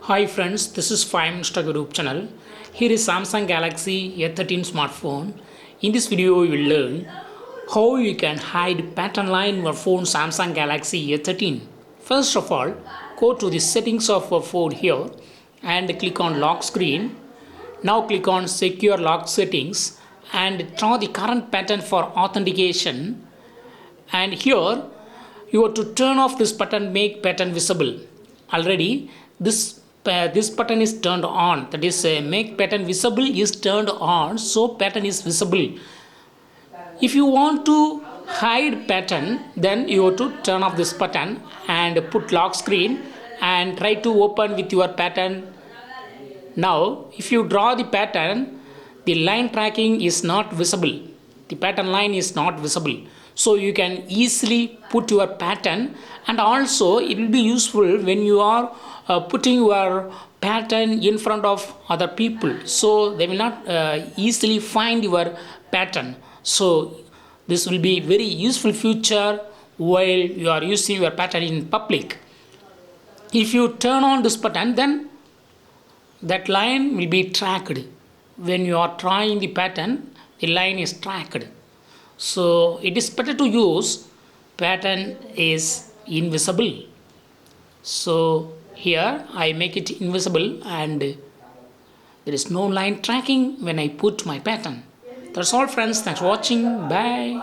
Hi friends, this is 5 Insta Group channel. Here is Samsung Galaxy A13 smartphone. In this video, you will learn how you can hide pattern line in your phone Samsung Galaxy A13. First of all, go to the settings of your phone here and click on lock screen. Now click on secure lock settings and draw the current pattern for authentication. And here you have to turn off this button, make pattern visible. Already this button is turned on, that is make pattern visible is turned on, so pattern is visible. If you want to hide pattern, then you have to turn off this button and put lock screen and try to open with your pattern. Now if you draw the pattern, the line tracking is not visible, the pattern line is not visible, so you can easily put your pattern. And also it will be useful when you are putting your pattern in front of other people, so they will not easily find your pattern. So this will be very useful feature while you are using your pattern in public. If you turn on this button, then that line will be tracked. When you are trying the pattern, the line is tracked, so it is better to use pattern is invisible. So here I make it invisible and there is no line tracking when I put my pattern. That's all friends, thanks for watching, bye.